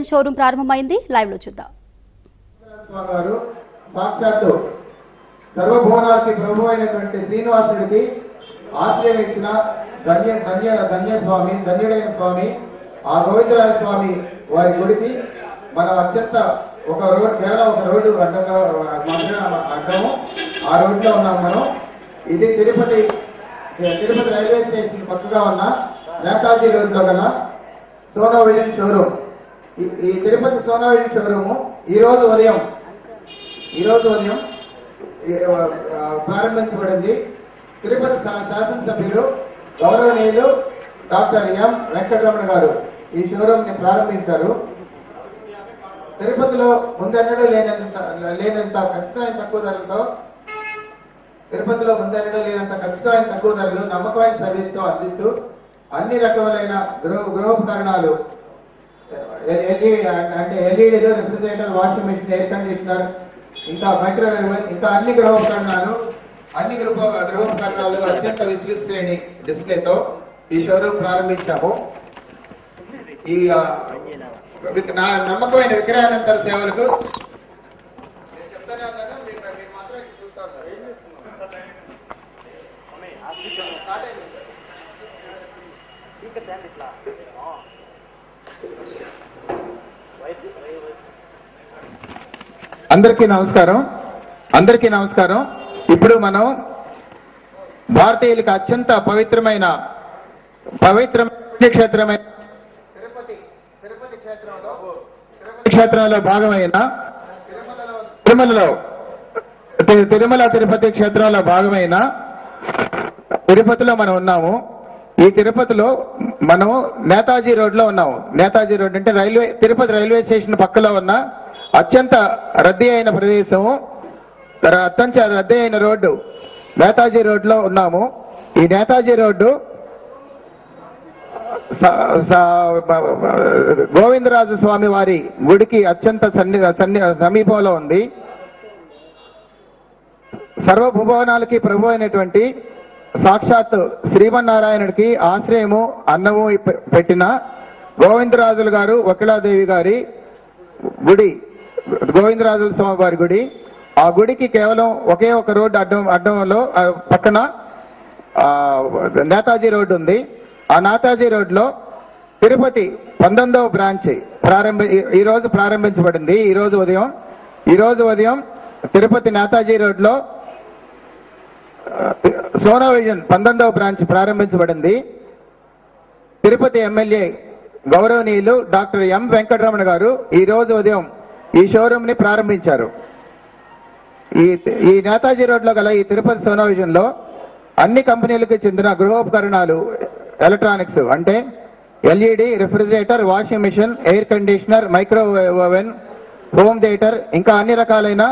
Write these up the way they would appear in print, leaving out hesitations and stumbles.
Showroom ప్రారంభమైంది. Live లో చూద్దాం. సాక్షాత్తు సర్వభువనాలకి ప్రభు అయినటువంటి శ్రీనివాసుడికి ఆశ్రయం ఇచ్చిన ధన్యుడైన స్వామి ఆ గోవిందరాజ స్వామి వారి గుడికి మనం అత్యంత ఒక రోడ్ కేవలం ఒక రోడ్డు అడ్డము ఆ రోడ్లో ఉన్నాం మనం. ఇది తిరుపతి రైల్వే స్టేషన్ పక్కగా ఉన్న నేతాజీ రోడ్లో గల సోనా విజన్ షోరూమ్. ఈ తిరుపతి సోనా విజన్ షోరూము ఈ రోజు ఉదయం ప్రారంభించబడింది. తిరుపతి శాసనసభ్యులు గౌరవనీయులు డాక్టర్ ఎం వెంకటరమణ గారు ఈ షోరూమ్ ని ప్రారంభించారు. తిరుపతిలో ముందెన్నడూ లేనంత ఖచ్చితమైన తక్కువ ధరలతో నమ్మకమైన సర్వీస్ తో అందిస్తూ అన్ని రకములైన గృహోపకరణాలు అంటే ఎల్ఈడీలు, refrigerator, washing machine, air conditioner, ఇంకా మైక్రోవేవ్, ఇంకా అన్ని గృహోపకరణాలు అత్యంత విస్తృత శ్రేణి డిస్ప్లేతో ఈ షోరూమ్ ప్రారంభించాము. ఈ నమ్మకమైన విక్రయానంతర సేవలకు అందరికీ నమస్కారం. ఇప్పుడు మనం భారతీయులకు అత్యంత పవిత్రమైన క్షేత్రమైన తిరుపతి క్షేత్రంలో భాగమైన తిరుపతి క్షేత్రంలో భాగమైన తిరుపతిలో మనం ఉన్నాము. ఈ తిరుపతిలో మనం నేతాజీ రోడ్ లో ఉన్నాము. నేతాజీ రోడ్ అంటే తిరుపతి రైల్వే స్టేషన్ పక్కలో ఉన్న అత్యంత రద్దీ అయిన ప్రదేశము, అత్యంత రద్దీ అయిన రోడ్డు నేతాజీ రోడ్ లో ఉన్నాము. ఈ నేతాజీ రోడ్డు గోవిందరాజు స్వామి వారి గుడికి అత్యంత సమీపంలో ఉంది. సర్వభువనాలకి ప్రభు అయినటువంటి సాక్షాత్ శ్రీమన్నారాయణుడికి ఆశ్రయము అన్నము పెట్టిన గోవిందరాజులు గారు వకిలాదేవి గారి గుడి, గోవిందరాజుల స్వామి వారి గుడి. ఆ గుడికి కేవలం ఒకే ఒక రోడ్డు అడ్డంలో పక్కన నేతాజీ రోడ్డు ఉంది. ఆ నేతాజీ రోడ్లో తిరుపతి 19వ బ్రాంచ్ ఈ రోజు ప్రారంభించబడింది. ఈ రోజు ఉదయం తిరుపతి నేతాజీ రోడ్లో సోనా విజన్ 19వ బ్రాంచ్ ప్రారంభించబడింది. తిరుపతి ఎమ్మెల్యే గౌరవనీయులు డాక్టర్ ఎం వెంకటరమణ గారు ఈ రోజు ఉదయం ఈ షోరూమ్ ని ప్రారంభించారు. ఈ నేతాజీ రోడ్ లో గల ఈ తిరుపతి సోనా విజన్ లో అన్ని కంపెనీలకు చెందిన గృహోపకరణాలు, ఎలక్ట్రానిక్స్ అంటే LED, refrigerator, washing machine, air conditioner, microwave oven, home theatre, ఇంకా అన్ని రకాలైన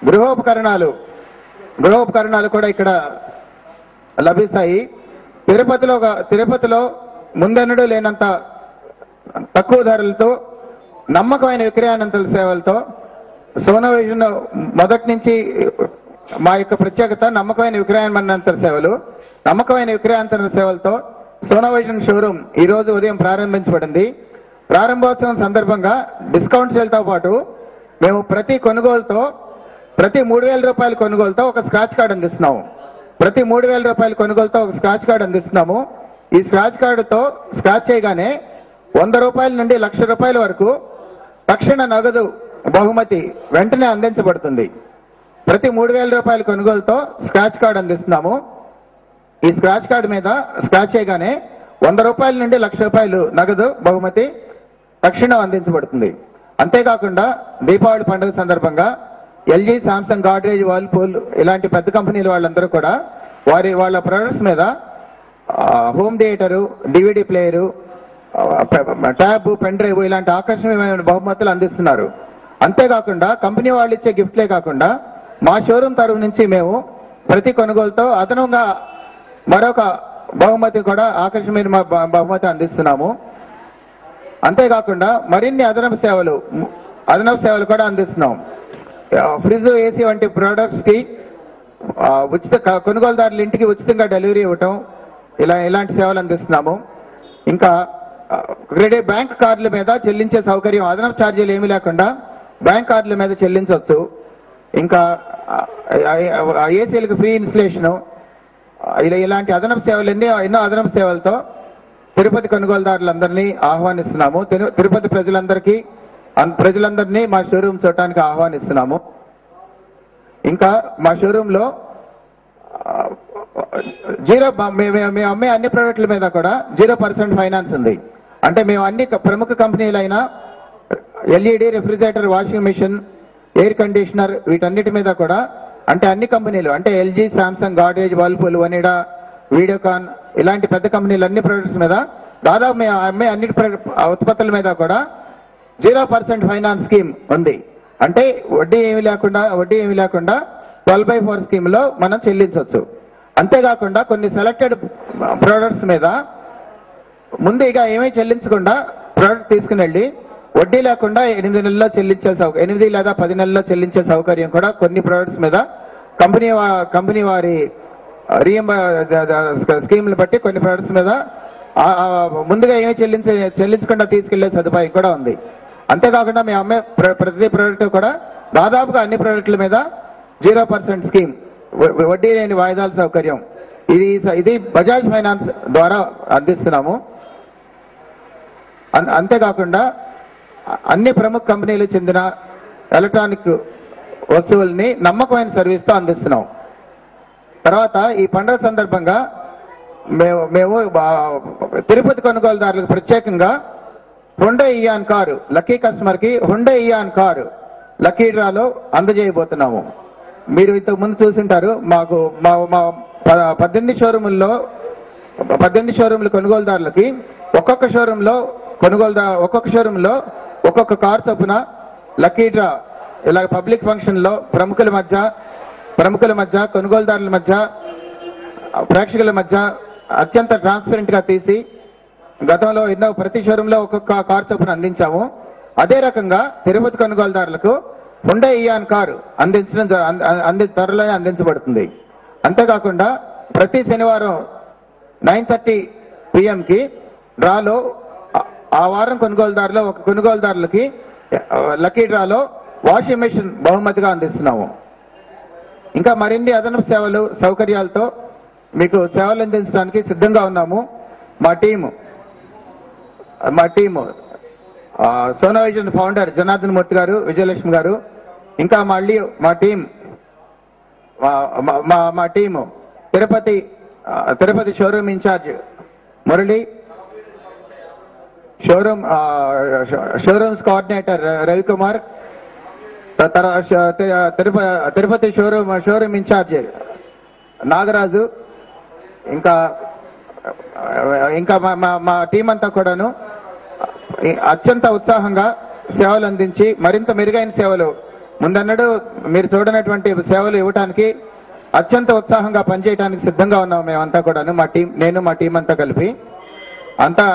గృహోపకరణాలు కూడా ఇక్కడ లభిస్తాయి. తిరుపతిలో ముందెన్నడూ లేనంత తక్కువ ధరలతో నమ్మకమైన విక్రయానంతర సేవలతో సోనా విజన్ మొదటి నుంచి మా యొక్క ప్రత్యేకత నమ్మకమైన విక్రయానంతర సేవలతో సోనా విజన్ షోరూమ్ ఈ రోజు ఉదయం ప్రారంభించబడింది. ప్రారంభోత్సవం సందర్భంగా డిస్కౌంట్ సేల్తో పాటు మేము ప్రతి 3,000 రూపాయల కొనుగోలుతో ఒక స్క్రాచ్ కార్డు అందిస్తున్నాము. ఈ స్క్రాచ్ కార్డుతో స్క్రాచ్ చేయగానే 100 రూపాయల నుండి 1,00,000 రూపాయల వరకు తక్షణ నగదు బహుమతి వెంటనే అందించబడుతుంది. ప్రతి 3,000 రూపాయల కొనుగోలుతో స్క్రాచ్ కార్డు అందిస్తున్నాము. ఈ స్క్రాచ్ కార్డు మీద స్క్రాచ్ చేయగానే 100 రూపాయల నుండి 1,00,000 రూపాయలు నగదు బహుమతి తక్షణం అందించబడుతుంది. అంతేకాకుండా దీపావళి పండుగ సందర్భంగా ఎల్జీ, సామ్సంగ్, గాడ్రేజ్, వర్ల్పూల్ ఇలాంటి పెద్ద కంపెనీల వాళ్ళందరూ కూడా వాళ్ళ ప్రొడక్ట్స్ మీద home theatre, DVD player, tab, pen drive ఇలాంటి ఆకర్షణీయమైన బహుమతులు అందిస్తున్నారు. అంతేకాకుండా కంపెనీ వాళ్ళు ఇచ్చే గిఫ్ట్లే కాకుండా మా షోరూమ్ తరఫు నుంచి మేము ప్రతి కొనుగోలుతో అదనంగా మరొక బహుమతి కూడా ఆకర్షణీయమైన బహుమతి అందిస్తున్నాము. అంతేకాకుండా మరిన్ని అదనపు సేవలు కూడా అందిస్తున్నాం. ఫ్రిడ్జ్, ఏసీ వంటి ప్రొడక్ట్స్ కి ఉచిత కొనుగోలుదారుల ఇంటికి ఉచితంగా డెలివరీ ఇవ్వటం ఇలాంటి సేవలు అందిస్తున్నాము. ఇంకా క్రెడిట్ బ్యాంక్ కార్డుల మీద చెల్లించే సౌకర్యం, అదనపు ఛార్జీలు ఏమీ లేకుండా బ్యాంక్ కార్డుల మీద చెల్లించవచ్చు. ఇంకా ఏసీలకు ఫ్రీ ఇన్స్టలేషను, ఇలాంటి అదనపు సేవలు ఎన్నో అదనపు సేవలతో తిరుపతి కొనుగోలుదారులందరినీ ఆహ్వానిస్తున్నాము. తిరుపతి ప్రజలందరినీ మా షోరూమ్ చూడటానికి ఆహ్వానిస్తున్నాము. ఇంకా మా షోరూంలో మేము అమ్మే అన్ని ప్రోడక్ట్ల మీద కూడా 0% ఫైనాన్స్ ఉంది. అంటే మేము అన్ని ప్రముఖ కంపెనీలైన LED, refrigerator, washing machine, air conditioner వీటన్నిటి మీద కూడా, అంటే అన్ని కంపెనీలు, అంటే LG, Samsung, Godrej, Whirlpool, Onida, Videocon ఇలాంటి పెద్ద కంపెనీలు అన్ని ప్రొడక్ట్స్ మీద దాదాపు మేము అమ్మే అన్ని ఉత్పత్తుల మీద కూడా 0% ఫైనాన్స్ స్కీమ్ ఉంది. అంటే వడ్డీ ఏమీ లేకుండా 12/4 స్కీమ్లో మనం చెల్లించవచ్చు. అంతేకాకుండా కొన్ని సెలెక్టెడ్ ప్రోడక్ట్స్ మీద ముందు ఇక ఏమీ చెల్లించకుండా ప్రోడక్ట్ తీసుకుని వెళ్ళి వడ్డీ లేకుండా 8 నెలల్లో చెల్లించే 8 లేదా 10 నెలల్లో చెల్లించే సౌకర్యం కూడా కొన్ని ప్రోడక్ట్స్ మీద కంపెనీ వారి స్కీమ్లు బట్టి కొన్ని ప్రోడక్ట్స్ మీద ముందుగా ఏమీ చెల్లించకుండా తీసుకెళ్లే సదుపాయం కూడా ఉంది. అంతేకాకుండా మేము అమ్మే ప్రతి ప్రోడక్ట్ కూడా దాదాపుగా అన్ని ప్రోడక్ట్ల మీద 0% స్కీమ్, వడ్డీ లేని వాయిదాల సౌకర్యం ఇది బజాజ్ ఫైనాన్స్ ద్వారా అందిస్తున్నాము. అంతేకాకుండా అన్ని ప్రముఖ కంపెనీలు చెందిన ఎలక్ట్రానిక్ వస్తువుల్ని నమ్మకమైన సర్వీస్తో అందిస్తున్నాం. తర్వాత ఈ పండుగ సందర్భంగా మేము తిరుపతి కొనుగోలుదారులకు ప్రత్యేకంగా హుండై ఇయాన్ కారు లక్కీ కస్టమర్కి హుండై ఇయాన్ కారు లక్కీ డ్రాలో అందజేయబోతున్నాము. మీరు ఇంతకు ముందు చూసింటారు, మాకు మా 18 షోరూముల కొనుగోలుదారులకి ఒక్కొక్క షోరూంలో ఒక్కొక్క కార్ చొప్పున లక్కీ డ్రా ఇలాగ పబ్లిక్ ఫంక్షన్లో ప్రముఖుల మధ్య కొనుగోలుదారుల మధ్య ప్రేక్షకుల మధ్య అత్యంత ట్రాన్స్పరెంట్ గా తీసి గతంలో ప్రతి షోరూంలో ఒక్కొక్క కార్ చొప్పున అందించాము. అదే రకంగా తిరుపతి కొనుగోలుదారులకు హుండై ఇయాన్ కారు త్వరలోనే అందించబడుతుంది. అంతేకాకుండా ప్రతి శనివారం 9:30 PM డ్రాలో ఆ వారం కొనుగోలుదారులకి లక్కీ డ్రాలో వాషింగ్ మెషిన్ బహుమతిగా అందిస్తున్నాము. ఇంకా మరిన్ని అదనపు సౌకర్యాలతో మీకు సేవలు అందించడానికి సిద్ధంగా ఉన్నాము. మా టీము సోనా విజన్ ఫౌండర్ జనార్దన్ మూర్తి గారు, విజయలక్ష్మి గారు, ఇంకా మళ్ళీ మా team Tirupati showroom incharge Murali, showrooms coordinator Ravikumar, Tirupati showroom incharge Nagaraju, ఇంకా మా టీం అంతా కూడాను అత్యంత ఉత్సాహంగా సేవలు అందించి మరింత మెరుగైన సేవలు ముందన్నడు మీరు చూడనటువంటి సేవలు ఇవ్వడానికి అత్యంత ఉత్సాహంగా పనిచేయడానికి సిద్ధంగా ఉన్నాం మేమంతా కూడాను. నేను మా టీం అంతా కలిపి అంతా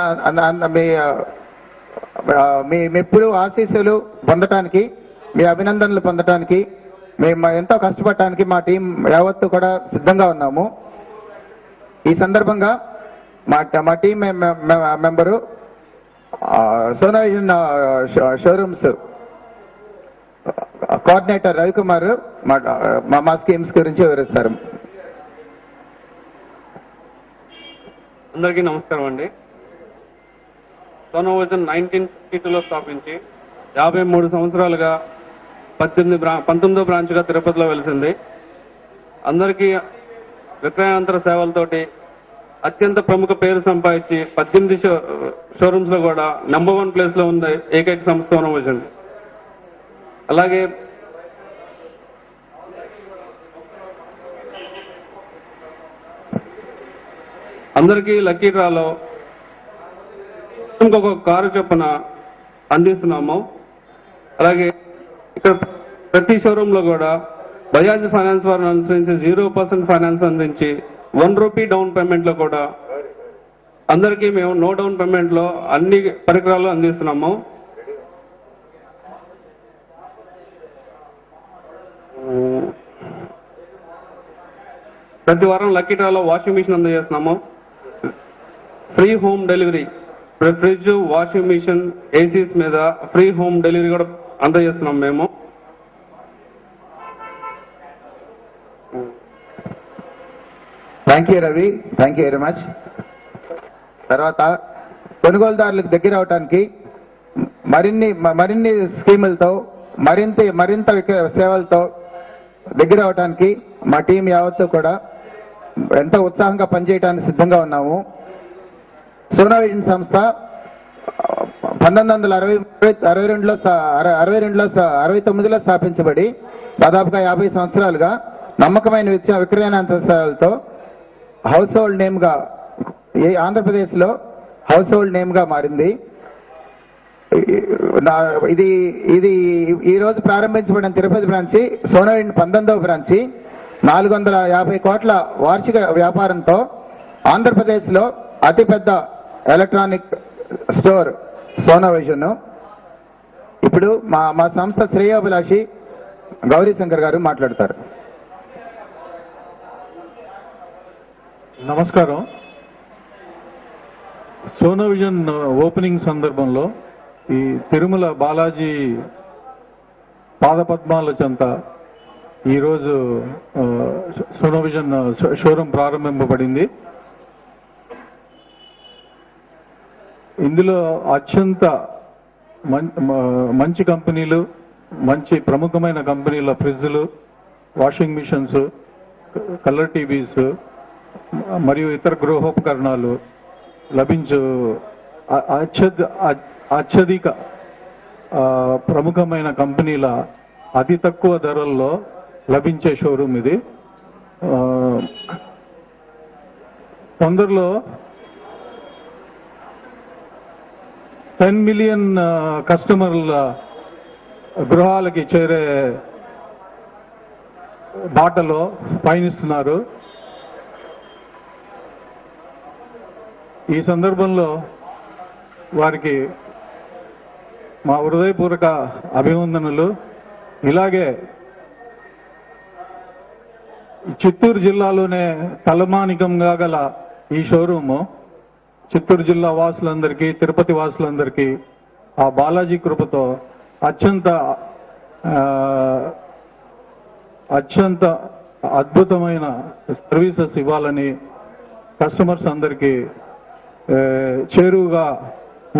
మీ మెప్పులు ఆశీస్సులు పొందటానికి, మీ అభినందనలు పొందటానికి మేము ఎంతో కష్టపడటానికి మా టీం యావత్తు కూడా సిద్ధంగా ఉన్నాము. ఈ సందర్భంగా మా team member Sona vision showrooms coordinator Ravikumar మా స్కీమ్స్ గురించి వివరిస్తారు. అందరికీ నమస్కారం అండి. సోనా విజన్ 1952లో స్థాపించి 53 సంవత్సరాలుగా 19వ బ్రాంచ్గా తిరుపతిలో వెలిసింది. అందరికీ విక్రయానంతర సేవలతోటి అత్యంత ప్రముఖ పేరు సంపాదించి 18 షోరూమ్స్ లో కూడా నంబర్ 1 ప్లేస్ లో ఉంది ఏకైక సంస్థ సోనా విజన్. అలాగే అందరికీ లక్కీ డ్రాలో ఇంకొక కారు చొప్పున అందిస్తున్నాము. అలాగే ఇక్కడ ప్రతి షోరూమ్ లో కూడా బజాజ్ ఫైనాన్స్ వారిని అనుసరించి 0% ఫైనాన్స్ అందించి 1 రూపీ డౌన్ పేమెంట్ లో కూడా అందరికీ మేము నో డౌన్ పేమెంట్ లో అన్ని పరికరాలు అందిస్తున్నాము. ప్రతి వారం లక్కీ డ్రాలో వాషింగ్ మిషన్ అందజేస్తున్నాము. Free home delivery fridge, washing machine, ACs మీద ఫ్రీ హోమ్ డెలివరీ కూడా అందజేస్తున్నాం మేము. Thank you Ravi, thank you very much. తర్వాత కొనుగోలుదారులకు దగ్గర అవడానికి మరిన్ని స్కీములతో మరింత సేవలతో దగ్గర అవడానికి మా టీం యావత్తు కూడా ఎంతో ఉత్సాహంగా పనిచేయడానికి సిద్ధంగా ఉన్నాము. సోనా విజన్ సంస్థ 1969లో స్థాపించబడి దాదాపుగా 50 సంవత్సరాలుగా నమ్మకమైన విక్రయానంత సేవలతో హౌస్ హోల్డ్ నేమ్ గా ఆంధ్రప్రదేశ్లో హౌస్ హోల్డ్ నేమ్ గా మారింది. ఇది ఈ రోజు ప్రారంభించబడిన తిరుపతి బ్రాంచి సోనా విజన్ 19వ బ్రాంచి 450 కోట్ల వార్షిక వ్యాపారంతో ఆంధ్రప్రదేశ్లో అతిపెద్ద ఎలక్ట్రానిక్ స్టోర్ సోనా విజన్. ఇప్పుడు మా సంస్థ శ్రేయోభిలాషి గౌరీశంకర్ గారు మాట్లాడతారు. నమస్కారం. సోనా విజన్ ఓపెనింగ్ సందర్భంలో ఈ తిరుమల బాలాజీ పాదపద్మాల చెంత ఈరోజు సోనా విజన్ షోరూమ్ ప్రారంభింపబడింది. ఇందులో అత్యంత మంచి కంపెనీలు, మంచి ప్రముఖమైన కంపెనీల ఫ్రిడ్జ్లు, వాషింగ్ మిషన్స్, కలర్ టీవీస్ మరియు ఇతర గృహోపకరణాలు లభించు అత్యధిక ప్రముఖమైన కంపెనీల అతి తక్కువ ధరల్లో లభించే షోరూమ్ ఇది. తొందరలో 10 మిలియన్ కస్టమర్ల గృహాలకి చేరే బాటలో పయనిస్తున్నారు. ఈ సందర్భంలో వారికి మా హృదయపూర్వక అభినందనలు. ఇలాగే చిత్తూరు జిల్లాలోనే తలమానికంగా గల ఈ షోరూము చిత్తూరు జిల్లా వాసులందరికీ, తిరుపతి వాసులందరికీ ఆ బాలాజీ కృపతో అత్యంత అద్భుతమైన సర్వీసెస్ ఇవ్వాలని, కస్టమర్స్ అందరికీ చేరువుగా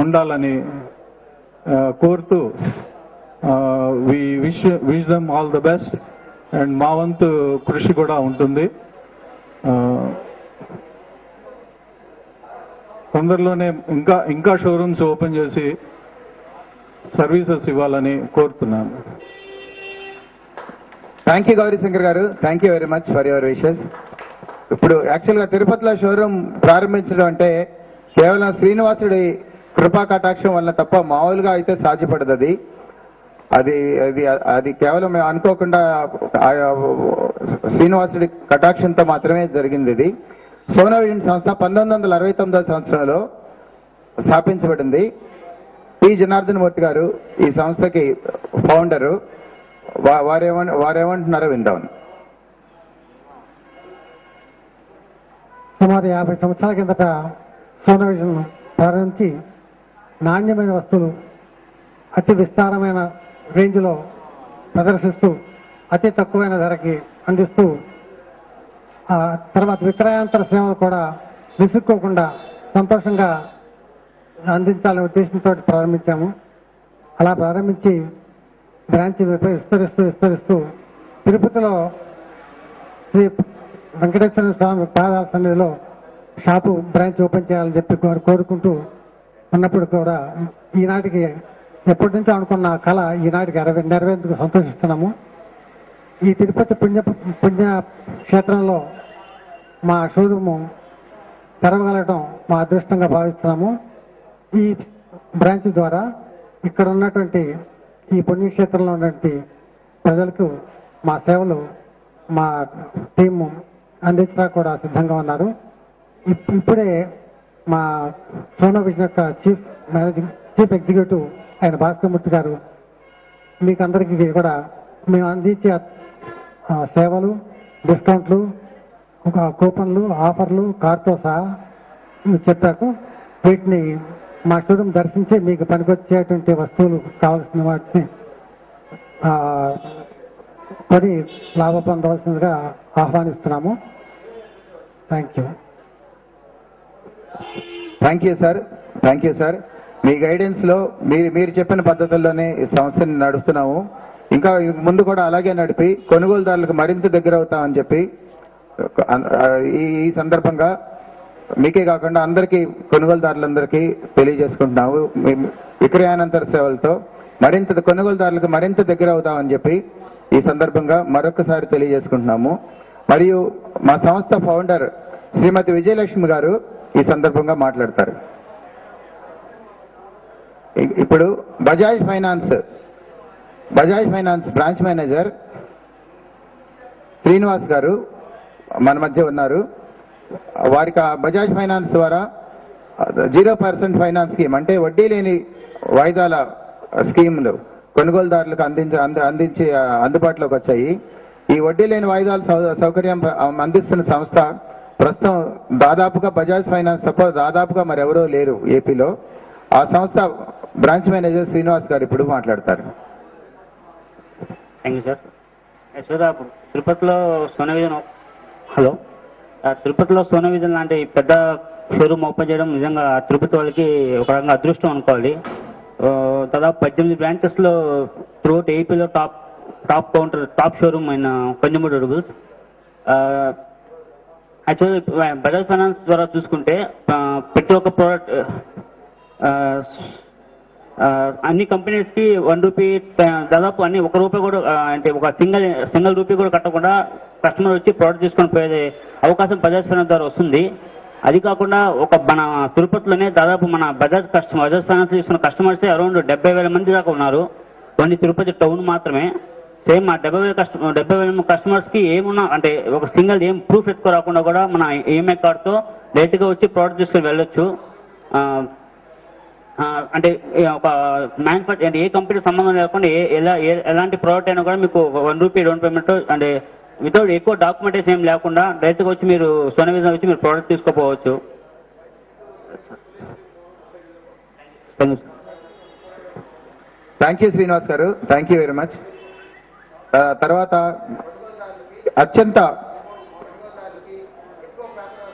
ఉండాలని కోరుతూ wish them all the best. And మా వంతు కృషి కూడా ఉంటుంది. తొందరలోనే ఇంకా షోరూమ్స్ ఓపెన్ చేసి సర్వీసెస్ ఇవ్వాలని కోరుతున్నాను. థ్యాంక్ యూ గౌరీశంకర్ గారు, thank you very much for your wishes. ఇప్పుడు యాక్చువల్గా తిరుపతిలో షోరూమ్ ప్రారంభించడం అంటే కేవలం శ్రీనివాసుడి కృపా కటాక్షం వల్ల తప్ప మామూలుగా అయితే సాధ్యపడదు. అది కేవలం మేము అనుకోకుండా శ్రీనివాసుడి కటాక్షంతో మాత్రమే జరిగింది. ఇది సోనా విజన్ సంస్థ 1969వ సంవత్సరంలో స్థాపించబడింది. పి జనార్దన్ మూర్తి గారు ఈ సంస్థకి ఫౌండరు. వారేమంటున్నారో విందాం. సుమారు 50 సంవత్సరాల కిందట సోనా విజన్ ప్రారంభించి నాణ్యమైన వస్తువులు అతి విస్తారమైన రేంజ్లో ప్రదర్శిస్తూ అతి తక్కువైన ధరకి అందిస్తూ తర్వాత విక్రయాంతర సేవలు కూడా విసుక్కోకుండా సంతోషంగా అందించాలనే ఉద్దేశంతో ప్రారంభించాము. అలా ప్రారంభించి బ్రాంచ్ విస్తరిస్తూ తిరుపతిలో శ్రీ వెంకటేశ్వర స్వామి పాదాల సన్నిధిలో షాపు బ్రాంచ్ ఓపెన్ చేయాలని చెప్పి కోరుకుంటూ ఉన్నప్పుడు కూడా ఈనాటికి ఎప్పటి నుంచో అనుకున్న కళ ఈనాటికి నెరవేరేందుకు సంతోషిస్తున్నాము. ఈ తిరుపతి పుణ్య క్షేత్రంలో మా షోరూము తెరవగలగడం మా అదృష్టంగా భావిస్తున్నాము. ఈ బ్రాంచ్ ద్వారా ఇక్కడ ఉన్నటువంటి ఈ పుణ్యక్షేత్రంలో ఉన్నటువంటి ప్రజలకు మా సేవలు మా టీము అందించడానికి కూడా సిద్ధంగా ఉన్నారు. ఇప్పుడే మా సోనా విజన్ యొక్క చీఫ్ ఎగ్జిక్యూటివ్ ఆయన భాస్కరమూర్తి గారు మీకు అందరికీ కూడా మేము అందించే సేవలు, డిస్కౌంట్లు, కూపన్లు, ఆఫర్లు కార్తో సహా చెప్పాకు వీటిని మా షోరూమ్ దర్శించి మీకు పనికొచ్చేటువంటి వస్తువులు కావాల్సిన వాటిని కొని లాభ పొందవలసిందిగా ఆహ్వానిస్తున్నాము. Thank you. Thank you sir. Thank you sir. మీ గైడెన్స్ లో మీరు చెప్పిన పద్ధతుల్లోనే ఈ సంస్థని నడుస్తున్నాము. ఇంకా ముందు కూడా అలాగే నడిపి కొనుగోలుదారులకు మరింత దగ్గర అవుతామని చెప్పి ఈ సందర్భంగా మీకే కాకుండా అందరికీ కొనుగోలుదారులందరికీ తెలియజేసుకుంటున్నాము. విక్రయానంతర సేవలతో కొనుగోలుదారులకు మరింత దగ్గర అవుతామని చెప్పి ఈ సందర్భంగా మరొకసారి తెలియజేసుకుంటున్నాము. మరియు మా సంస్థ ఫౌండర్ శ్రీమతి విజయలక్ష్మి గారు ఈ సందర్భంగా మాట్లాడతారు. ఇప్పుడు Bajaj finance branch manager Srinivas గారు మన మధ్య ఉన్నారు. వారికి బజాజ్ ఫైనాన్స్ ద్వారా 0% ఫైనాన్స్ స్కీమ్ అంటే వడ్డీ లేని వాయిదాల స్కీములు కొనుగోలుదారులకు అందించి అందుబాటులోకి వచ్చాయి. ఈ వడ్డీ లేని వాయిదాల సౌకర్యం అందిస్తున్న సంస్థ ప్రస్తుతం దాదాపుగా బజాజ్ ఫైనాన్స్ తప్ప దాదాపుగా మరెవరూ లేరు ఏపీలో. ఆ సంస్థ బ్రాంచ్ మేనేజర్ శ్రీనివాస్ గారు ఇప్పుడు మాట్లాడతారు. Thank you sir. యాక్చువల్గా తిరుపతిలో తిరుపతిలో సోనా విజన్ లాంటి పెద్ద షోరూమ్ ఓపెన్ చేయడం నిజంగా తిరుపతి వాళ్ళకి ఒక రకంగా అదృష్టం అనుకోవాలి. దాదాపు 18 బ్రాంచెస్లో త్రూఅవుట్ ఏపీలో టాప్ షోరూమ్ అయిన కన్జ్యూమర్ డ్యూరబుల్స్. యాక్చువల్గా బజాజ్ ఫైనాన్స్ ద్వారా చూసుకుంటే ప్రతి ఒక్క ప్రోడక్ట్ అన్ని కంపెనీస్కి 1 రూపీ దాదాపు అన్ని 1 రూపాయి కూడా అంటే ఒక సింగిల్ రూపీ కూడా కట్టకుండా కస్టమర్ వచ్చి ప్రోడక్ట్ తీసుకొని పోయే అవకాశం బజాజ్ ఫైనాన్స్ ద్వారా వస్తుంది. అది కాకుండా మన తిరుపతిలోనే దాదాపు మన బజాజ్ ఫైనాన్స్ తీసుకున్న కస్టమర్సే అరౌండ్ 70,000 మంది దాకా ఉన్నారు. ఓన్లీ తిరుపతి టౌన్ మాత్రమే. సేమ్ ఆ 70,000 కస్టమర్స్కి ఏమున్నా అంటే ఒక సింగిల్ ఏం ప్రూఫ్ ఎత్తుకోరాకుండా కూడా మన ఈఎంఐ కార్డుతో డైరెక్ట్గా వచ్చి ప్రోడక్ట్ తీసుకొని వెళ్ళొచ్చు. అంటే ఒక మ్యానుఫ్యాక్చర్ ఏ కంపెనీ సంబంధం లేకుండా ఎలాంటి ప్రోడక్ట్ అయినా కూడా మీకు 1 రూపీ డౌన్ పేమెంట్ అంటే వితౌట్ ఎక్కువ డాక్యుమెంటేషన్ ఏం లేకుండా డైరెక్ట్గా వచ్చి మీరు సోనా విజన్ వచ్చి మీరు ప్రోడక్ట్ తీసుకోపోవచ్చు. థ్యాంక్ యూ శ్రీనివాస్ గారు. Thank you very much. తర్వాత అత్యంత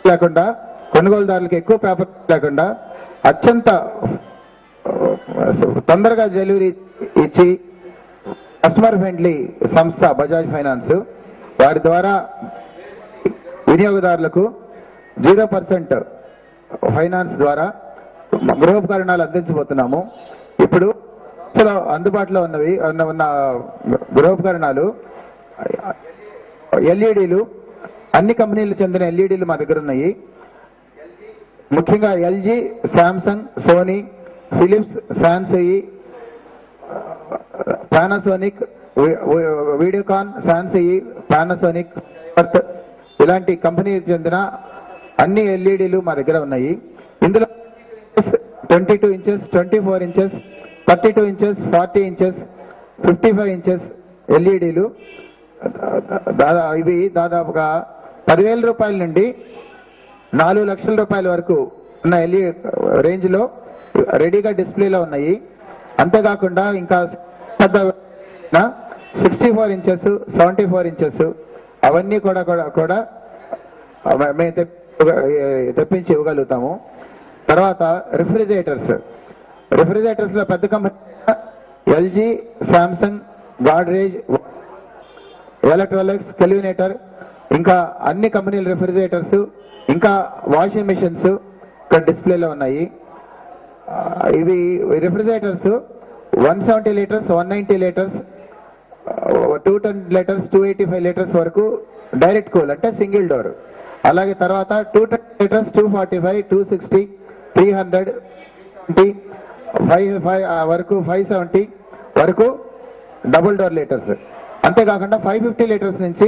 లేకుండా కొనుగోలుదారులకి ఎక్కువ పేపర్ లేకుండా అత్యంత తొందరగా డెలివరీ ఇచ్చి కస్టమర్ ఫ్రెండ్లీ సంస్థ బజాజ్ ఫైనాన్స్. వారి ద్వారా వినియోగదారులకు 0% ఫైనాన్స్ ద్వారా గృహోపకరణాలు అందించబోతున్నాము. ఇప్పుడు అందుబాటులో ఉన్న గృహోపకరణాలు ఎల్ఈడీలు, అన్ని కంపెనీలకు చెందిన ఎల్ఈడీలు మా దగ్గర ఉన్నాయి. ముఖ్యంగా LG, Samsung, Sony, Philips, Sansui, Panasonic, Videocon, Sansui, Panasonic, ఇలాంటి కంపెనీకి చెందిన అన్ని ఎల్ఈడీలు మా దగ్గర ఉన్నాయి. ఇందులో 22 inches, 24 inches, 32 inches, 40 inches, 55 inches ఎల్ఈడీలు ఇవి దాదాపుగా 10,000 రూపాయల నుండి 4 లక్షల రూపాయల వరకు ఉన్న రేంజ్ లో రెడీగా డిస్ప్లేలో ఉన్నాయి. అంతేకాకుండా ఇంకా 64 ఇంచెస్, 74 ఇంచెస్ అవన్నీ కూడా మేము తెప్పించి ఇవ్వగలుగుతాము. తర్వాత రిఫ్రిజిరేటర్స్ లో పెద్ద company LG, Samsung, Godrej, electronics, Kelvinator, ఇంకా అన్ని కంపెనీల రిఫ్రిజిరేటర్స్, ఇంకా వాషింగ్ మిషన్స్ ఇక్కడ డిస్ప్లేలో ఉన్నాయి. ఇవి refrigerators 170 litres, 190 litres, 210 litres, 285 litres వరకు డైరెక్ట్ కూల్ అంటే సింగిల్ డోర్. అలాగే తర్వాత 210 లీటర్స్, 245, 260, 300, 5 వరకు, 570 వరకు డబుల్ డోర్ లీటర్స్. అంతేకాకుండా 550 లీటర్స్ నుంచి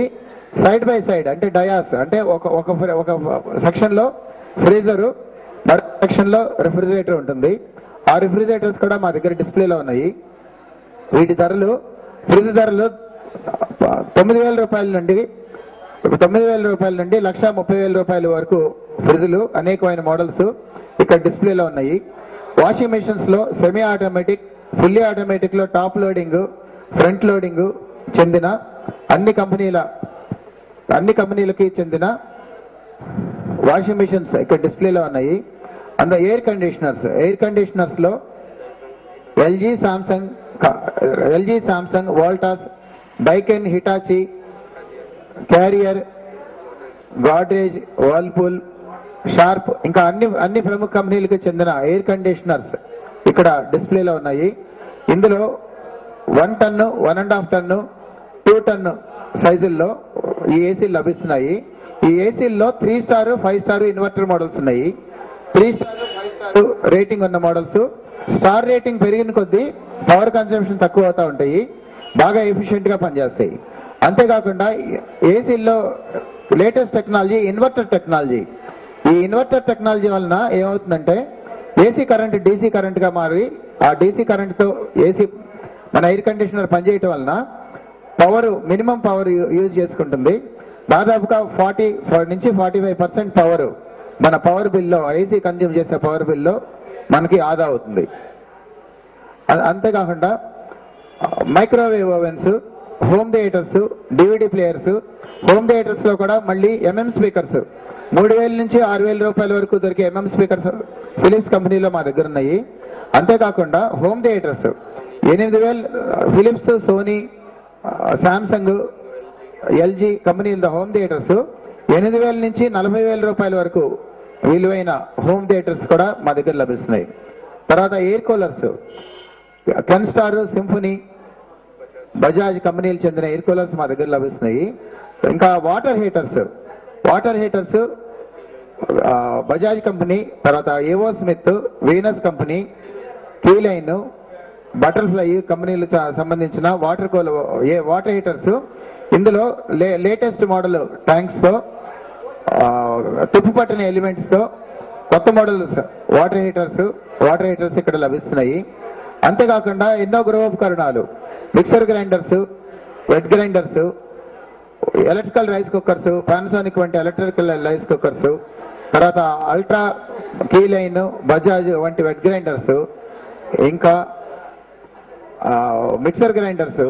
సైడ్ బై సైడ్ అంటే డయాస్ అంటే ఒక సెక్షన్ లో ఫ్రీజరు, మరొక సెక్షన్ లో రిఫ్రిజిరేటర్ ఉంటుంది. ఆ రిఫ్రిజిరేటర్స్ కూడా మా దగ్గర డిస్ప్లేలో ఉన్నాయి. వీటి ధరలు, ఫ్రిడ్జ్ ధరలు 9,000 రూపాయల నుండి 1,30,000 రూపాయల వరకు ఫ్రిడ్జ్లు అనేకమైన మోడల్స్ ఇక్కడ డిస్ప్లేలో ఉన్నాయి. వాషింగ్ మెషిన్స్ లో సెమీ ఆటోమేటిక్, ఫుల్లీ ఆటోమేటిక్ లో టాప్ లోడింగ్, ఫ్రంట్ లోడింగ్ చెందిన అన్ని కంపెనీలకి చెందిన వాషింగ్ మెషిన్స్ ఇక్కడ డిస్ప్లేలో ఉన్నాయి. అండ్ ఎయిర్ కండిషనర్స్ లో LG, Samsung, Voltas, Daikin, Hitachi, Carrier, Godrej, Whirlpool, Sharp ఇంకా అన్ని ప్రముఖ కంపెనీలకు చెందిన ఎయిర్ కండిషనర్స్ ఇక్కడ డిస్ప్లేలో ఉన్నాయి. ఇందులో 1 టన్ను, 1.5 టన్ను, 2 టన్ను సైజుల్లో ఈ ఏసీలు లభిస్తున్నాయి. ఈ ఏసీల్లో 3 స్టార్, 5 స్టార్ ఇన్వర్టర్ మోడల్స్ ఉన్నాయి. 3 స్టార్, 5 స్టార్ రేటింగ్ ఉన్న మోడల్స్. స్టార్ రేటింగ్ పెరిగిన కొద్దీ పవర్ కన్సంప్షన్ తక్కువ అవుతూ ఉంటాయి, బాగా ఎఫిషియెంట్ గా పనిచేస్తాయి. అంతేకాకుండా ఏసీల్లో లేటెస్ట్ టెక్నాలజీ ఇన్వర్టర్ టెక్నాలజీ. ఈ ఇన్వర్టర్ టెక్నాలజీ వలన ఏమవుతుందంటే ఏసీ కరెంట్ డీసీ కరెంట్ గా మారి ఆ డీసీ కరెంట్ తో ఏసీ మన ఎయిర్ కండిషనర్ పనిచేయటం వలన మినిమం పవర్ యూజ్ చేసుకుంటుంది. దాదాపుగా 40 నుంచి 45% పవర్ మన పవర్ బిల్లో, ఏసీ కన్జ్యూమ్ చేసే పవర్ బిల్లో మనకి ఆదా అవుతుంది. అంతేకాకుండా microwave ovens, home theatres, DVD players, home theatres లో కూడా మళ్ళీ ఎంఎం స్పీకర్స్ 3,000 నుంచి 6,000 రూపాయల వరకు దొరికే ఎంఎం స్పీకర్స్ ఫిలిప్స్ కంపెనీలో మా దగ్గర ఉన్నాయి. అంతేకాకుండా home theatres 8,000 Philips, Sony, Samsung, LG కంపెనీల హోమ్ థియేటర్స్ 8,000 నుంచి 40,000 రూపాయల వరకు విలువైన హోమ్ థియేటర్స్ కూడా మా దగ్గర లభిస్తున్నాయి. తర్వాత air coolers, Kenstar, symphony, Bajaj కంపెనీలు చెందిన ఎయిర్ కూలర్స్ మా దగ్గర లభిస్తున్నాయి. ఇంకా వాటర్ హీటర్స్ బజాజ్ కంపెనీ, తర్వాత ఏవో స్మిత్, వీనస్ కంపెనీ, కీలైన్, బటర్ఫ్లై కంపెనీలకు సంబంధించిన వాటర్ హీటర్స్. ఇందులో లేటెస్ట్ మోడల్ ట్యాంక్స్ తో, తుప్పు పట్టిన ఎలిమెంట్స్ తో కొత్త మోడల్స్ వాటర్ హీటర్స్ ఇక్కడ లభిస్తున్నాయి. అంతేకాకుండా ఎన్నో గృహోపకరణాలు, mixer grinders, wet grinders, electrical rice cookers, Panasonic వంటి ఎలక్ట్రికల్ రైస్ కుక్కర్స్, తర్వాత అల్ట్రా, కీలైన్, బజాజ్ వంటి వెట్ గ్రైండర్స్, ఇంకా mixer grinders,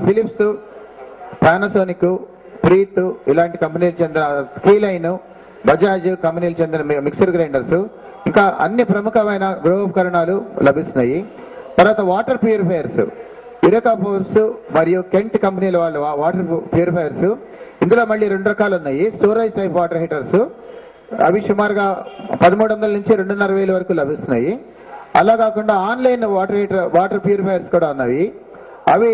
Philips, Panasonic, Preethi ఇలాంటి కంపెనీలు చెందిన, కీలైన్, బజాజ్ కంపెనీలు చెందిన మిక్సర్ గ్రైండర్స్, ఇంకా అన్ని ప్రముఖమైన గృహోపకరణాలు లభిస్తున్నాయి. తర్వాత వాటర్ ప్యూరిఫైయర్స్, ఇరకా ఫోర్స్ మరియు కెంట్ కంపెనీల వాళ్ళ వాటర్ ప్యూరిఫైయర్స్. ఇందులో మళ్ళీ 2 రకాలు ఉన్నాయి. స్టోరేజ్ టైప్ వాటర్ హీటర్స్, అవి సుమారుగా 1,300 నుంచి 2,500 వరకు లభిస్తున్నాయి. అలా కాకుండా ఆన్లైన్ వాటర్ ప్యూరిఫైయర్స్ కూడా ఉన్నాయి. అవి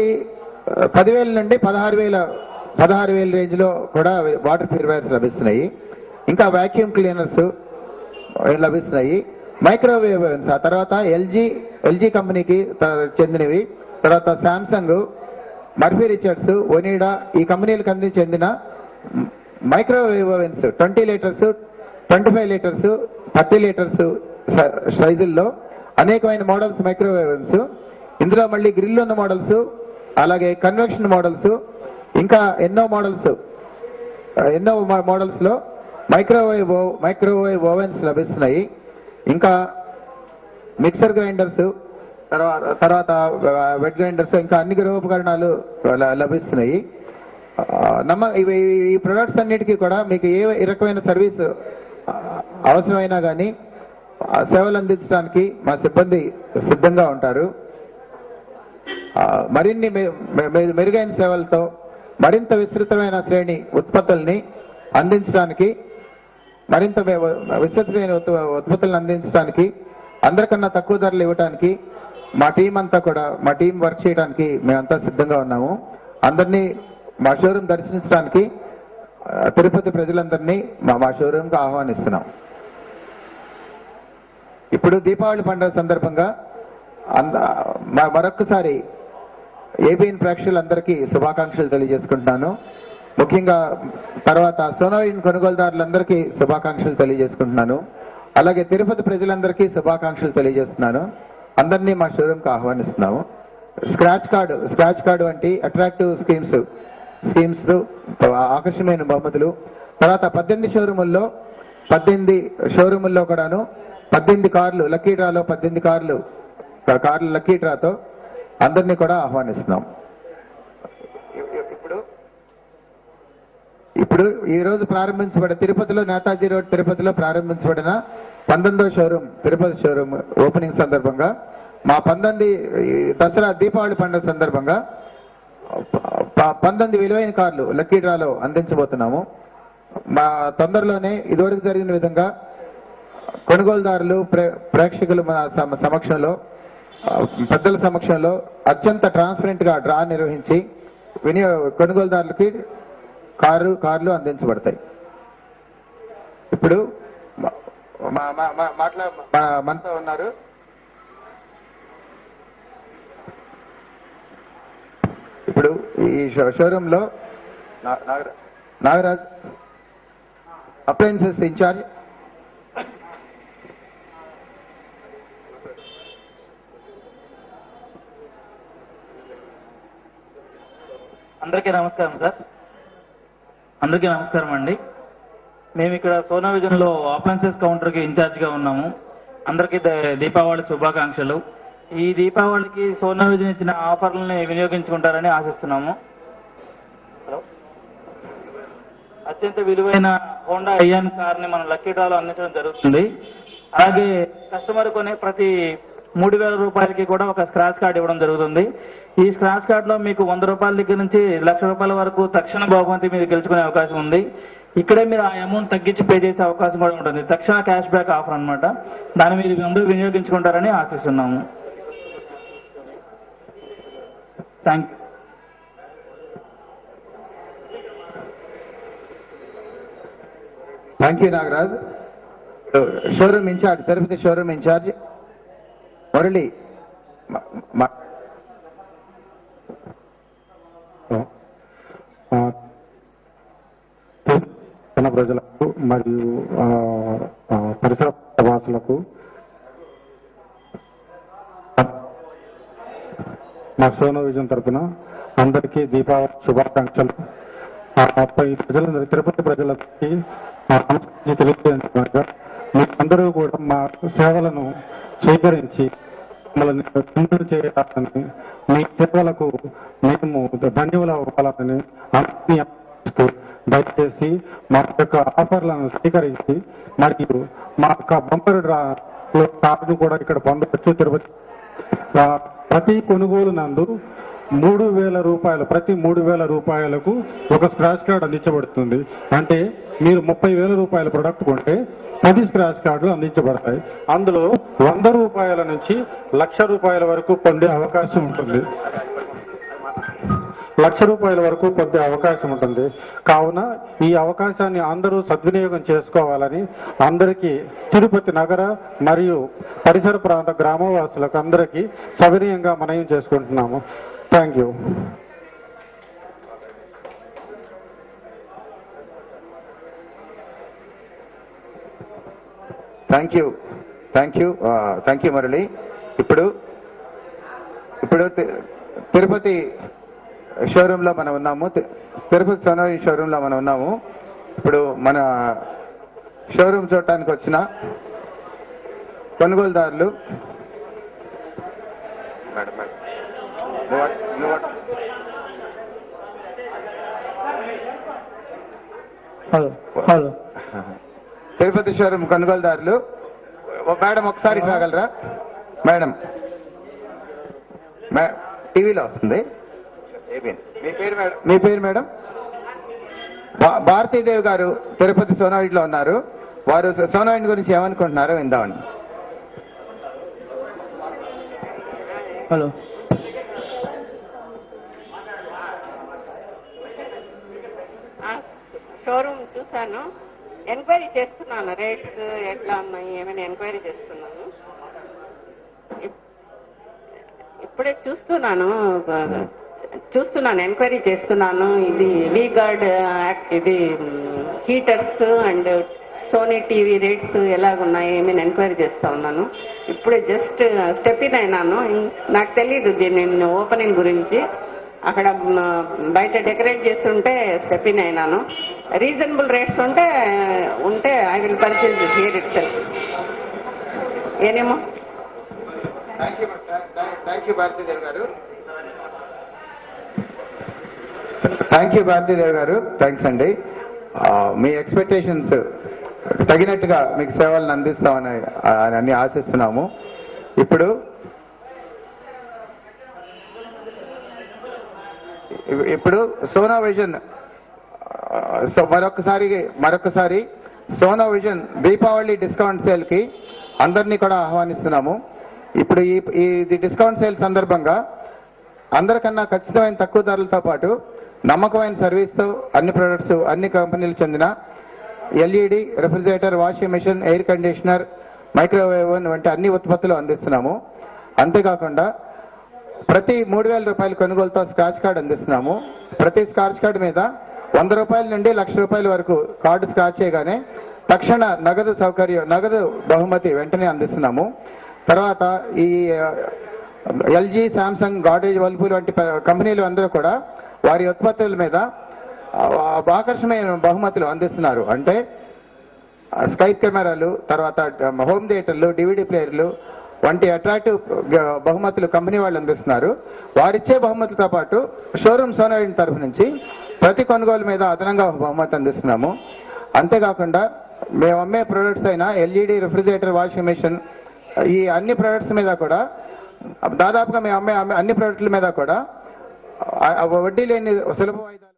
10,000 నుండి 16,000 రేంజ్ లో కూడా వాటర్ ప్యూరిఫైయర్స్ లభిస్తున్నాయి. ఇంకా వాక్యూమ్ క్లీనర్స్ లభిస్తున్నాయి. మైక్రోవేవ్ ఓవెన్స్, ఆ తర్వాత ఎల్జీ కంపెనీకి చెందినవి, తర్వాత శాంసంగ్, మర్ఫీ రిచర్డ్స్, ఒనీడా ఈ కంపెనీలకు చెందిన microwave ovens 20 litres, 25 litres, 30 litres సైజుల్లో అనేకమైన మోడల్స్ మైక్రోవేవ్ ఓవెన్స్. ఇందులో మళ్ళీ గ్రిల్ ఉన్న మోడల్స్, అలాగే కన్వెక్షన్ మోడల్స్, ఇంకా ఎన్నో మోడల్స్ లో మైక్రోవేవ్ ఓవెన్స్ లభిస్తున్నాయి. ఇంకా మిక్సర్ గ్రైండర్స్, తర్వాత వెట్ గ్రైండర్స్, ఇంకా అన్ని గృహోపకరణాలు లభిస్తున్నాయి. ఈ ప్రొడక్ట్స్ అన్నిటికీ కూడా మీకు ఏ రకమైన సర్వీస్ అవసరమైనా కానీ సేవలు అందించడానికి మా సిబ్బంది సిద్ధంగా ఉంటారు. మరిన్ని మెరుగైన సేవలతో మరింత విస్తృతమైన శ్రేణి ఉత్పత్తుల్ని అందించడానికి, మరింత విస్తృతమైన ఉత్పత్తులను అందించడానికి, అందరికన్నా తక్కువ ధరలు ఇవ్వడానికి మా టీం వర్క్ చేయడానికి మేమంతా సిద్ధంగా ఉన్నాము. అందరినీ మా షోరూమ్ దర్శించడానికి తిరుపతి ప్రజలందరినీ మా షోరూమ్కి ఆహ్వానిస్తున్నాం. ఇప్పుడు దీపావళి పండుగ సందర్భంగా మరొక్కసారి ఏబిఎన్ ప్రేక్షకులందరికీ శుభాకాంక్షలు తెలియజేసుకుంటున్నాను. ముఖ్యంగా తర్వాత సోనోయిన్ కొనుగోలుదారులందరికీ శుభాకాంక్షలు తెలియజేసుకుంటున్నాను. అలాగే తిరుపతి ప్రజలందరికీ శుభాకాంక్షలు తెలియజేస్తున్నాను. అందరినీ మా షోరూమ్కి ఆహ్వానిస్తున్నాము. స్క్రాచ్ కార్డు వంటి అట్రాక్టివ్ స్కీమ్స్, ఆకర్షణీయమైన బహుమతులు, తర్వాత 18 షోరూముల్లో 18 షోరూముల్లో కూడాను 18 కార్లు లక్కీ డ్రాలో 18 కార్లు లక్కీ డ్రాతో అందరినీ కూడా ఆహ్వానిస్తున్నాం. ఇప్పుడు ఈ రోజు ప్రారంభించబడిన తిరుపతిలో నేతాజీ రోడ్ తిరుపతిలో ప్రారంభించబడిన 19వ షోరూమ్ తిరుపతి షోరూమ్ ఓపెనింగ్ సందర్భంగా మా 19 దసరా దీపావళి పండుగ సందర్భంగా 19 విలువైన కార్లు లక్కీ డ్రాలో అందించబోతున్నాము. మా తొందరలోనే ఇదివరకు జరిగిన విధంగా కొనుగోలుదారులు ప్రేక్షకులు మన సమక్షంలో పెద్దల సమక్షంలో అత్యంత ట్రాన్స్పరెంట్ గా డ్రా నిర్వహించి కొనుగోలుదారులకి కార్లు అందించబడతాయి. ఇప్పుడు మనతో ఉన్నారు ఇప్పుడు ఈ షోరూమ్ లో నాగరాజ్ అప్లయన్సెస్ ఇన్ఛార్జ్. అందరికీ నమస్కారం సార్. అందరికీ నమస్కారం అండి. మేము ఇక్కడ సోనా విజన్ లో అప్లయన్సెస్ కౌంటర్ కి ఇన్ఛార్జ్ గా ఉన్నాము. అందరికీ దీపావళి శుభాకాంక్షలు. ఈ దీపావళికి సోనా విజన్ ఇచ్చిన ఆఫర్లని వినియోగించుకుంటారని ఆశిస్తున్నాము. అత్యంత విలువైన హోండా ఐయాన్ కార్ ని మన లక్కీ డ్రాలో అందించడం జరుగుతుంది. అలాగే కస్టమర్ కొనే ప్రతి 3,000 రూపాయలకి కూడా ఒక స్క్రాచ్ కార్డ్ ఇవ్వడం జరుగుతుంది. ఈ స్క్రాచ్ కార్డ్ లో మీకు 100 రూపాయల దగ్గర నుంచి 1,00,000 రూపాయల వరకు తక్షణ బహుమతి మీరు గెలుచుకునే అవకాశం ఉంది. ఇక్కడే మీరు ఆ అమౌంట్ తగ్గించి పే చేసే అవకాశం కూడా ఉంటుంది. తక్షణ క్యాష్ బ్యాక్ ఆఫర్ అన్నమాట. దాన్ని మీరు అందరూ వినియోగించుకుంటారని ఆశిస్తున్నాము. Thank you. Thank you Nagaraj. Showroom incharge Tirupati showroom incharge Murali. మన ప్రజలకు మరియు పరిసర వాసులకు మా సోనా విజన్ తరఫున అందరికీ దీపావళి శుభాకాంక్షలు. ప్రజలందరూ తిరుపతి ప్రజలకి తెలియజేయగా మీరందరూ కూడా మా సేవలను స్వీకరించి మమ్మల్ని ముందు చేయాలని మీ సేవలకు మేము ధన్యవాదాలు అవ్వాలని అందరినీ ఆశిస్తూ దయచేసి మా యొక్క ఆఫర్లను స్వీకరించి మరియు మా యొక్క బంపర్ డ్రాలో కార్డు కూడా ఇక్కడ పొందవచ్చు. తిరుపతి ప్రతి కొనుగోలు నందు 3,000 రూపాయలు ప్రతి 3,000 రూపాయలకు ఒక స్క్రాచ్ కార్డు అందించబడుతుంది. అంటే మీరు 30,000 రూపాయల ప్రొడక్ట్ కొంటే 10 స్క్రాచ్ కార్డులు అందించబడతాయి. అందులో 100 రూపాయల నుంచి 1,00,000 రూపాయల వరకు పొందే అవకాశం ఉంటుంది. 1,00,000 రూపాయల వరకు పొందే అవకాశం ఉంటుంది. కావున ఈ అవకాశాన్ని అందరూ సద్వినియోగం చేసుకోవాలని అందరికీ తిరుపతి నగర మరియు పరిసర ప్రాంత గ్రామవాసులకు అందరికీ సవినయంగా మనవి చేసుకుంటున్నాము. Thank you. Thank you Murali. ఇప్పుడు తిరుపతి షోరూమ్ లో మనం ఉన్నాము. తిరుపతి సోనా షోరూమ్ లో మనం ఉన్నాము. ఇప్పుడు మన షోరూమ్ చూడటానికి వచ్చిన కొనుగోలుదారులు తిరుపతి షోరూమ్ కొనుగోలుదారులు మేడం ఒకసారి రాగలరా? మేడం టీవీలో వస్తుంది. మీ పేరు మేడం? భారతీదేవి గారు తిరుపతి సోనాయిడ్లో ఉన్నారు. వారు సోనాయిడ్ గురించి ఏమనుకుంటున్నారో విందామండి. హలో. షోరూమ్ చూశాను, ఎంక్వైరీ చేస్తున్నాను. రేట్స్ ఎట్లా ఉన్నాయి ఏమైనా ఎంక్వైరీ చేస్తున్నాను. ఇప్పుడే చూస్తున్నాను ఎంక్వైరీ చేస్తున్నాను. ఇది వి గార్డ్ ఇది heaters and Sony TV rates ఎలాగున్నాయి ఏమైనా ఎంక్వైరీ చేస్తా ఉన్నాను. ఇప్పుడే జస్ట్ స్టెప్ ఇన్ అయినాను. నాకు తెలీదు దీని ఓపెనింగ్ గురించి. అక్కడ బయట డెకరేట్ చేస్తుంటే స్టెప్ ఇన్ అయినాను. రీజనబుల్ రేట్స్ ఉంటే I will purchase here itself. ఏనేమో. థ్యాంక్ యూ భారతీదేవి గారు. థ్యాంక్ యూ భారతీదేవి గారు. థ్యాంక్స్ అండి. మీ ఎక్స్పెక్టేషన్స్ తగినట్టుగా మీకు సేవలను అందిస్తామని అన్ని ఆశిస్తున్నాము. ఇప్పుడు సోనా విజన్ మరొకసారి Sona vision Deepavali discount sale కి అందరినీ కూడా ఆహ్వానిస్తున్నాము. ఇప్పుడు ఈ డిస్కౌంట్ సేల్ సందర్భంగా అందరికన్నా ఖచ్చితమైన తక్కువ ధరలతో పాటు నమ్మకమైన సర్వీస్తో అన్ని ప్రొడక్ట్స్ అన్ని కంపెనీలకు చెందిన LED, refrigerator, washing machine, air conditioner, microwave వంటి అన్ని ఉత్పత్తులు అందిస్తున్నాము. అంతేకాకుండా ప్రతి 3,000 రూపాయల కొనుగోలుతో స్క్రాచ్ కార్డు అందిస్తున్నాము. ప్రతి స్క్రాచ్ కార్డు మీద 100 రూపాయల నుండి 1,00,000 రూపాయల వరకు కార్డు స్క్రాచ్ చేయగానే తక్షణ నగదు బహుమతి వెంటనే అందిస్తున్నాము. తర్వాత ఈ ఎల్జీ, శాంసంగ్, గాడ్రేజ్, వర్ల్పూల్ వంటి కంపెనీలు అందరూ కూడా వారి ఉత్పత్తుల మీద ఆకర్షణీయమైన బహుమతులు అందిస్తున్నారు. అంటే స్కైప్ కెమెరాలు, తర్వాత హోమ్ థియేటర్లు, డివిడి ప్లేయర్లు వంటి అట్రాక్టివ్ బహుమతులు కంపెనీ వాళ్ళు అందిస్తున్నారు. వారిచ్చే బహుమతులతో పాటు షోరూమ్ సోనా తరఫు నుంచి ప్రతి కొనుగోలు మీద అదనంగా బహుమతి అందిస్తున్నాము. అంతేకాకుండా మేము అమ్మే ప్రొడక్ట్స్ అయిన ఎల్ఈడి, రెఫ్రిజిరేటర్, వాషింగ్ మెషిన్ ఈ అన్ని ప్రొడక్ట్స్ మీద కూడా దాదాపుగా మేము అమ్మే అన్ని ప్రొడక్ట్ల మీద కూడా వడ్డీ లేని సులభ వాయిదా